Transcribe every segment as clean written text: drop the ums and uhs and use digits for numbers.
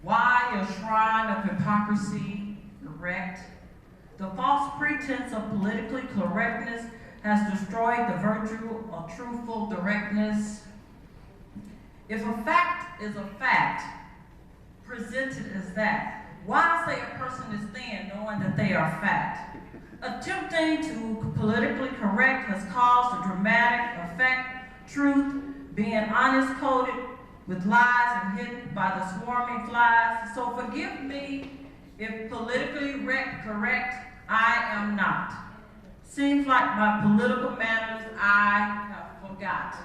Why a shrine of hypocrisy erect? The false pretense of politically correctness has destroyed the virtue of truthful directness. If a fact is a fact, presented as that, why say a person is thin knowing that they are fat? Attempting to politically correct has caused a dramatic effect, truth being honest coded with lies and hidden by the swarming flies. So forgive me if politically correct I am not. Seems like my political manners I have forgot.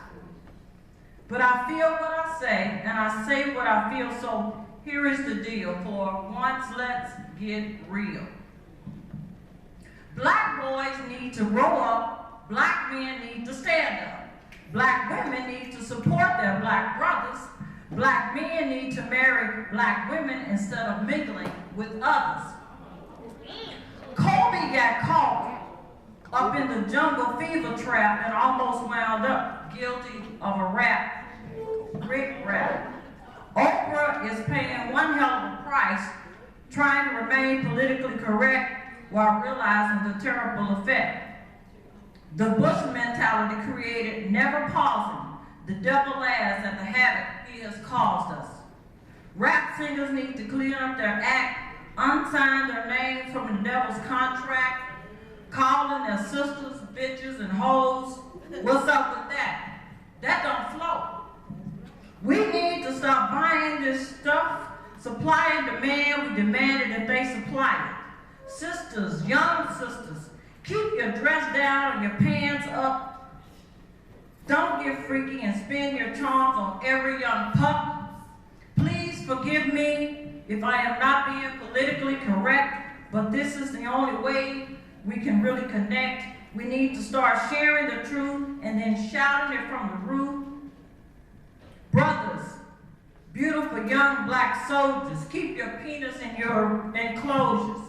But I feel what I say, and I say what I feel, so here is the deal. For once, let's get real. Black boys need to grow up. Black men need to stand up. Black women need to support their black brothers. Black men need to marry black women instead of mingling with others. Kobe got caught up in the jungle fever trap and almost wound up guilty of a Rick rap. Oprah is paying one hell of a price trying to remain politically correct while realizing the terrible effect the Bush mentality created, never pausing the devil laughs at the havoc he has caused us. Rap singers need to clean up their act, unsign their names from the devil's contract, calling their sisters bitches and hoes. What's up with that? That don't flow. We need to stop buying this stuff. Supply and demand, we demand it if they supply it. Sisters, young sisters, keep your dress down and your pants up. Don't get freaky and spend your charms on every young pup. Please forgive me if I am not being politically correct, but this is the only way we can really connect. We need to start sharing the truth and then shouting it from the roof. Brothers, beautiful young black soldiers, keep your penis in your enclosures.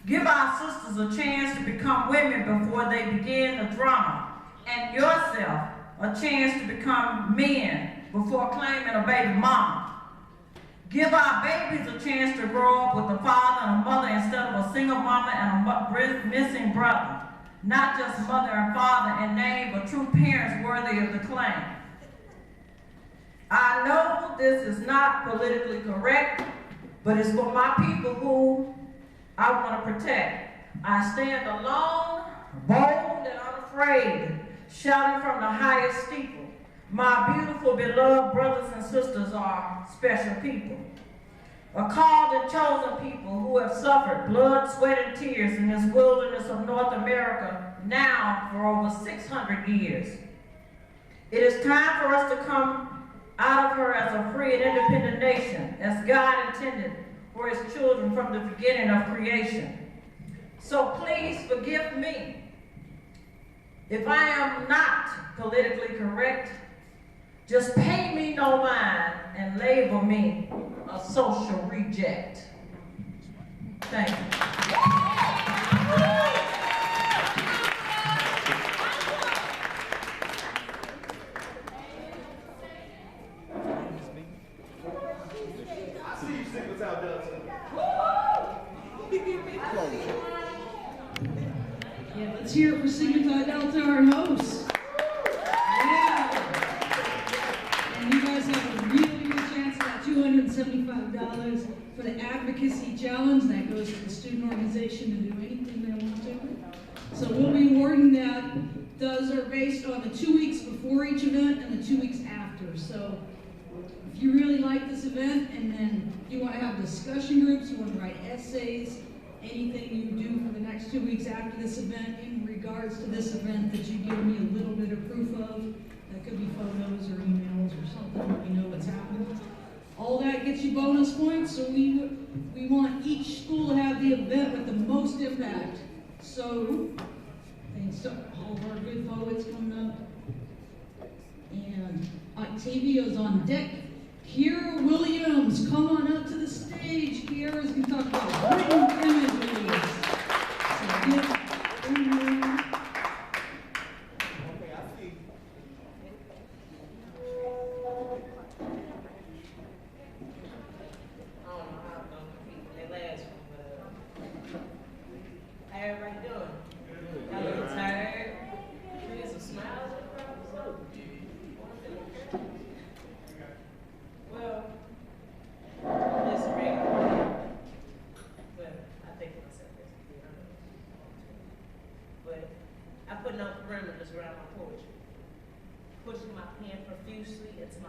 Give our sisters a chance to become women before they begin the drama, and yourself a chance to become men before claiming a baby mama. Give our babies a chance to grow up with a father and a mother instead of a single mama and a missing brother. Not just mother and father in name, but true parents worthy of the claim. I know this is not politically correct, but it's for my people who I want to protect. I stand alone, bold and unafraid, shouting from the highest steeple. My beautiful, beloved brothers and sisters are special people. A called and chosen people who have suffered blood, sweat, and tears in this wilderness of North America now for over 600 years. It is time for us to come out of her as a free and independent nation, as God intended for his children from the beginning of creation. So please forgive me if I am not politically correct. Just pay me no mind and label me a social reject. Thank you. Yeah, let's hear it for Sigma Delta, our host. Yeah. And you guys have a really good chance at $275 for the Advocacy Challenge. That goes to the student organization to do anything they want to. So we'll be awarding that. Those are based on the 2 weeks before each event and the 2 weeks after. So if you really like this event and then you want to have discussion groups, you want to write essays, anything you do for the next 2 weeks after this event in regards to this event that you give me a little bit of proof of, that could be photos or emails or something, let me know what's happening. All that gets you bonus points, so we want each school to have the event with the most impact. So, thanks to all of our good poets coming up. And Octavio's on deck. Kiera Williams, come on up to the stage. Kiera's going to talk about written images. So okay, I see.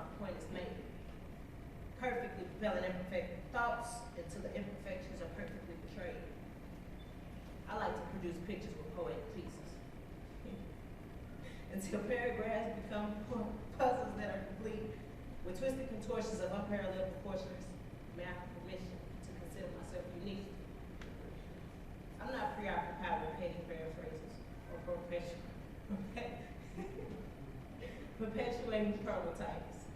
my point is made. Perfectly propelling imperfect thoughts until the imperfections are perfectly portrayed. I like to produce pictures with poetic pieces. Until paragraphs become puzzles that are complete with twisted contortions of unparalleled proportions. May I have permission to consider myself unique? I'm not preoccupied with painting paraphrases or perpetuating prototypes.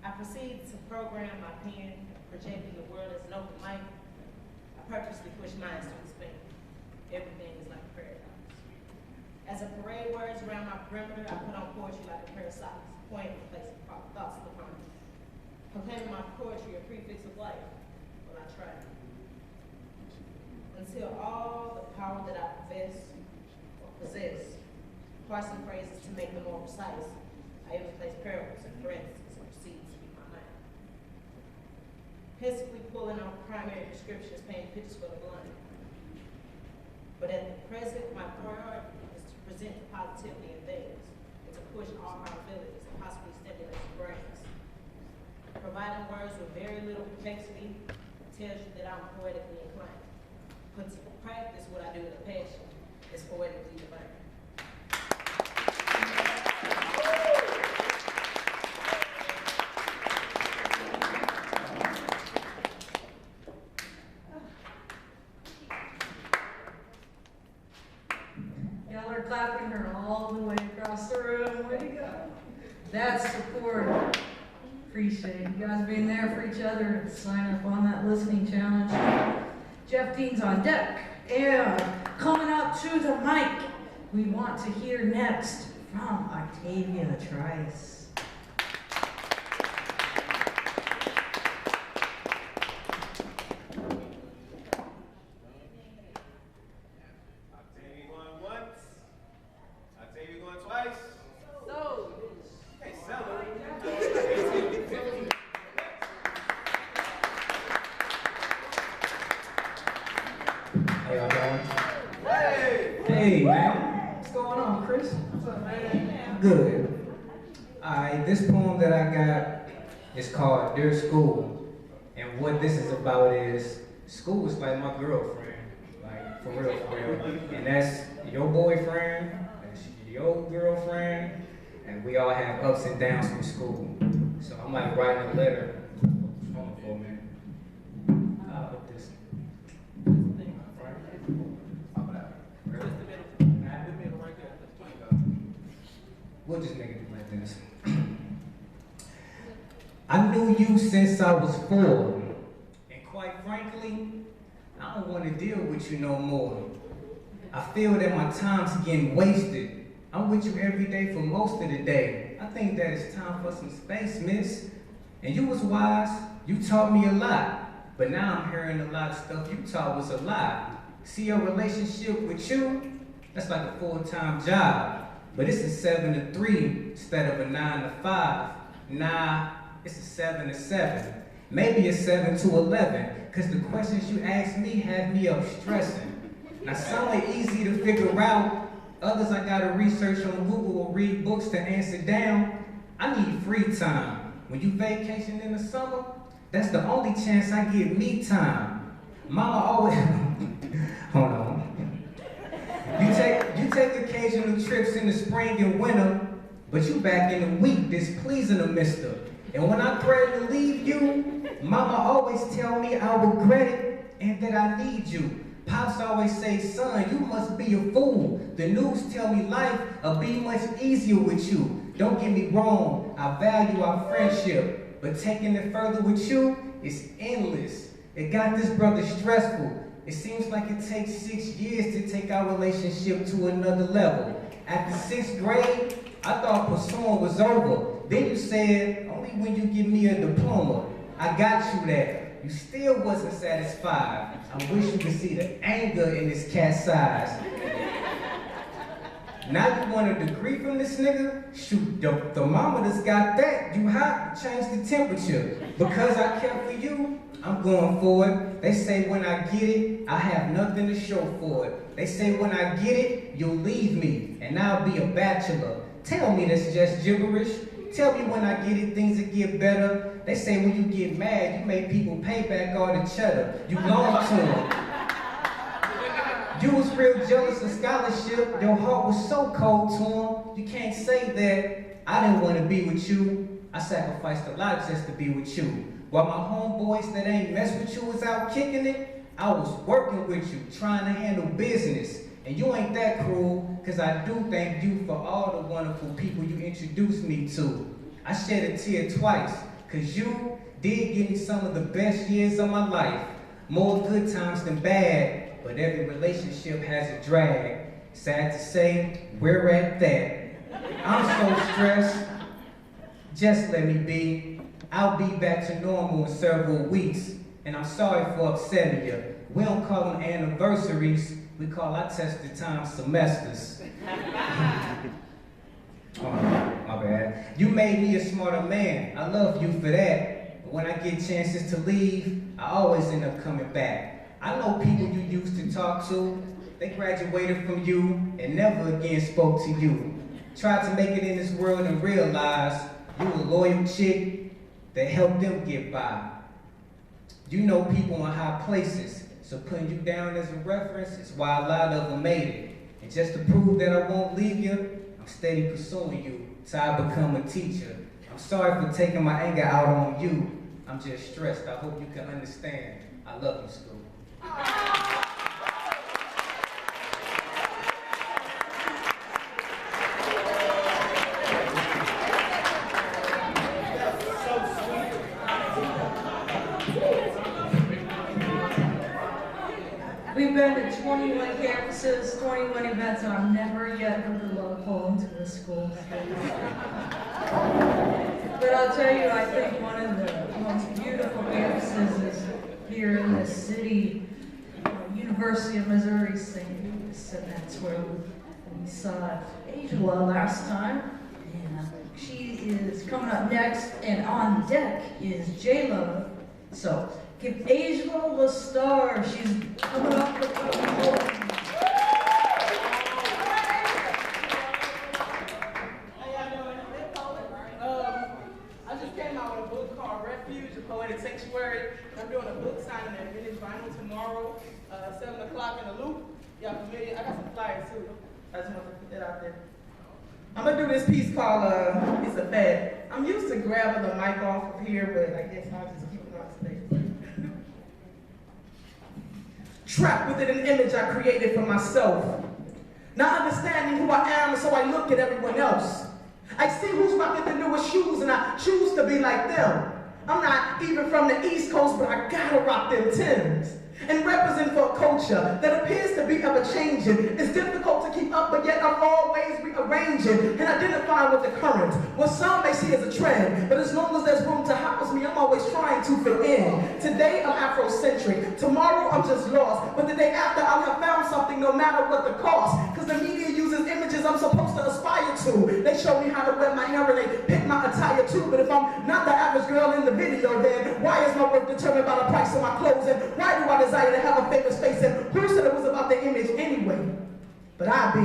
I proceed to program my pen, projecting the world as an open mic. I purposely push minds to expand. Everything is like a paradox. As a parade whirs around my perimeter, I put on poetry like a pair of socks, pointing to placing thoughts in the mind. Proclaiming my poetry a prefix of life, well, I try. Until all the power that I possess, parsing phrases to make them more precise, I even place parables and parentheses and proceed to speak my mind. Pensively pulling out primary prescriptions, painting pictures for the blind. But at the present, my priority is to present the positivity in things, and to push all probabilities and possibly stimulate the brains. Providing words with very little complexity tells you that I'm poetically inclined. Put to practice what I do with a passion is poetically divine. Y'all are clapping her all the way across the room. Way to go. That's support. Appreciate you guys being there for each other and sign up on that listening challenge. Jeff Dean's on deck. And coming up to the mic, we want to hear next from Octavia Trice. Octavia going once. Octavia going twice. So, Hey, celebrate. How y'all doing? Hey! Hey, man. What's going on, Chris? What's up, man? Good. Alright, this poem that I got is called Dear School. And what this is about is, school is like my girlfriend. Like, for real, for real. And that's your boyfriend, that's your girlfriend, and we all have ups and downs from school. So I'm like writing a letter. What's wrong for me? I'll put this. We'll just make it like this. I knew you since I was 4, and quite frankly, I don't want to deal with you no more. I feel that my time's getting wasted. I'm with you every day for most of the day. I think that it's time for some space, miss. And you was wise, you taught me a lot, but now I'm hearing a lot of stuff you taught was a lie. See, your relationship with you, that's like a full-time job. But it's a 7 to 3 instead of a 9 to 5. Nah, it's a 7 to 7. Maybe a 7 to 11, cause the questions you ask me have me up stressing. Now some are easy to figure out, others I gotta research on Google or read books to answer down. I need free time. When you vacation in the summer, that's the only chance I get me time. Mama always, hold on. You take occasional trips in the spring and winter, but you back in the week displeasing a mister. And when I threaten to leave you, mama always tell me I'll regret it and that I need you. Pops always say, son, you must be a fool. The news tell me life will be much easier with you. Don't get me wrong, I value our friendship, but taking it further with you is endless. It got this brother stressful. It seems like it takes 6 years to take our relationship to another level. After 6th grade, I thought pursuing was over. Then you said, only when you give me a diploma. I got you there. You still wasn't satisfied. I wish you could see the anger in this cat's eyes. Now you want a degree from this nigga? Shoot, the thermometer's got that. You hot, change the temperature. Because I care for you, I'm going for it. They say when I get it, I have nothing to show for it. They say when I get it, you'll leave me, and I'll be a bachelor. Tell me that's just gibberish. Tell me when I get it, things will get better. They say when you get mad, you make people pay back all the cheddar. You belong to them. You was real jealous of scholarship. Your heart was so cold to them. You can't say that I didn't want to be with you. I sacrificed a lot just to be with you. While my homeboys that ain't mess with you was out kicking it, I was working with you, trying to handle business. And you ain't that cruel, cause I do thank you for all the wonderful people you introduced me to. I shed a tear twice, cause you did give me some of the best years of my life. More good times than bad, but every relationship has a drag. Sad to say, we're at that. I'm so stressed, just let me be. I'll be back to normal in several weeks, and I'm sorry for upsetting you. We don't call them anniversaries, we call our tested time semesters. Oh, my bad. You made me a smarter man. I love you for that. But when I get chances to leave, I always end up coming back. I know people you used to talk to. They graduated from you and never again spoke to you. Tried to make it in this world and realized you a loyal chick that helped them get by. You know people in high places. So putting you down as a reference is why a lot of them made it. And just to prove that I won't leave you, I'm steady pursuing you till I become a teacher. I'm sorry for taking my anger out on you. I'm just stressed. I hope you can understand. I love you, school. We've been to 21 campuses, 21 events, and I've never yet heard a love poem to the school. But I'll tell you, I think one of the most beautiful campuses is here in this city, University of Missouri St. Louis, and that's where we saw Angela last time. And she is coming up next, and on deck is J-Lo. So give Angela the star. She's coming up with the I just came out with a book called Refuge, a Poetic Sanctuary. I'm doing a book signing at Vintage Vinyl tomorrow, 7 o'clock in the Loop. Y'all familiar? I got some flyers too. I just want to put that out there. I'm gonna do this piece called It's a Fad. I'm used to grabbing the mic off of here, but I guess I'll just keep it on stage. Trapped within an image I created for myself. Not understanding who I am, so I look at everyone else. I see who's rocking the newest shoes and I choose to be like them. I'm not even from the East Coast, but I gotta rock them Timbs. And represent for a culture that appears to be ever-changing. It's difficult to keep up, but yet I'm always rearranging and identifying with the current. What some may see as a trend, but as long as there's room to house me, I'm always trying to fit in. Today I'm Afrocentric, tomorrow I'm just lost, but the day after I'll have found something no matter what the cost. Cause the media uses images I'm supposed to aspire to. They show me how to wear my hair and they pick my attire too, but if I'm not the average girl in the video, then why is my worth determined by the price of my clothes? And why do I desire to have a famous face? And who said it was about the image anyway? But I be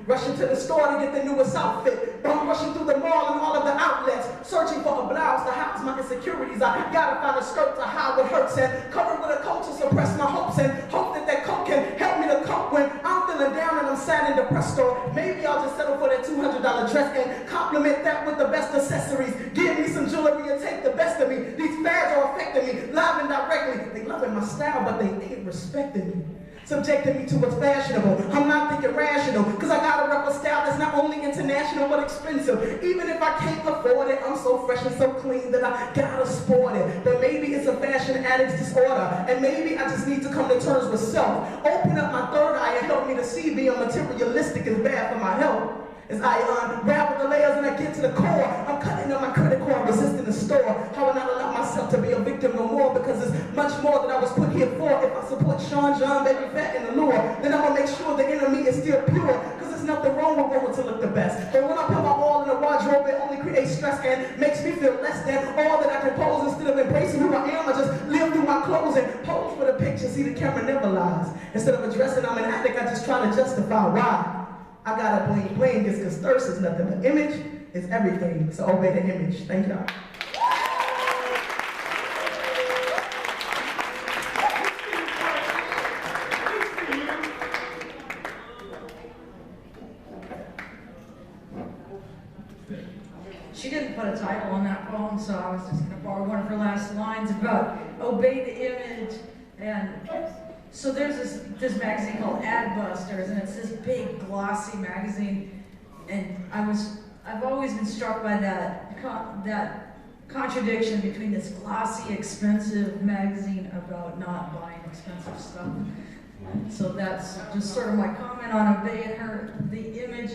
rushing to the store to get the newest outfit. But I'm rushing through the mall and all of the outlets, searching for a blouse to house my insecurities. I gotta find a skirt to hide what hurts and cover with a coat to suppress my hopes and hope that that coat can help me to cope when I'm feeling down and I'm sad and depressed. Or maybe I'll just settle for that $200 dress and compliment that with the best accessories. Give me some jewelry and take the best of me. These fads are affecting me, live and directly. They loving my style, but they ain't respecting me. Subjecting me to what's fashionable. I'm not thinking rational, cause I gotta rep a style that's not only international but expensive. Even if I can't afford it, I'm so fresh and so clean that I gotta sport it. But maybe it's a fashion addict's disorder, and maybe I just need to come to terms with self. Open up my third eye and help me to see being materialistic is bad for my health. As I unravel the layers and I get to the core, I'm cutting on my credit card, resisting the store. How will I not allow myself to be a victim no more? Because it's much more that I was put here for. If I support Sean John, Baby Fat, and the lure, then I'm gonna make sure the inner me is still pure. Because there's nothing wrong with wanting to look the best. But when I put my all in a wardrobe, it only creates stress and makes me feel less than all that I compose. Instead of embracing who I am, I just live through my clothes and pose for the picture. See, the camera never lies. Instead of addressing I'm an addict, I just try to justify why. I gotta blame just cause thirst is nothing but image. is everything. So obey the image. Thank y'all. She didn't put a title on that poem, so I was just going to borrow one of her last lines about obey the image. And so there's this magazine called Adbusters, and it's this big glossy magazine. And I've always been struck by that contradiction between this glossy, expensive magazine about not buying expensive stuff. So that's just sort of my comment on obeying the image.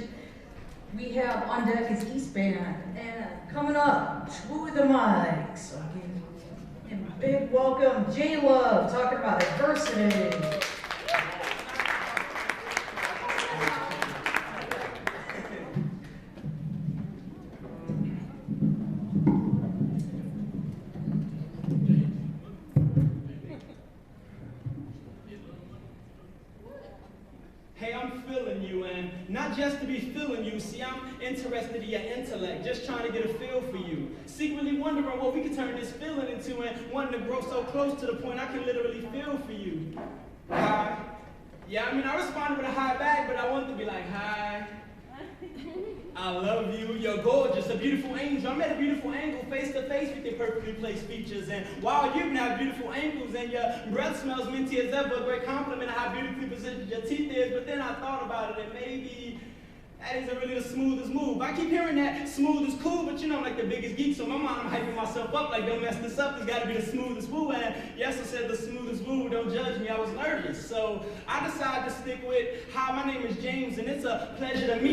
We have on deck is East Band, and coming up, to the mic. So give him a big welcome, J Love, talking about adversity. Hey, I'm feeling you, and not just to be feeling you. See, I'm interested in your intellect, just trying to get a feel for you. Secretly wondering what we could turn this feeling into, and wanting to grow so close to the point I can literally feel for you. Hi. Yeah, I mean, I responded with a hi back, but I wanted to be like, hi. I love you, you're gorgeous, a beautiful angel. I'm at a beautiful angle, face to face with your perfectly placed features. And wow, you even have beautiful ankles, and your breath smells minty as ever. A great compliment of how beautifully positioned your teeth is. But then I thought about it, and maybe that isn't really the smoothest move. I keep hearing that smooth is cool, but you know I'm like the biggest geek, so in my mind I'm hyping myself up like, don't mess this up, it's gotta be the smoothest move. And yes, I said the smoothest move, don't judge me, I was nervous. So I decided to stick with, hi, my name is James, and it's a pleasure to meet you.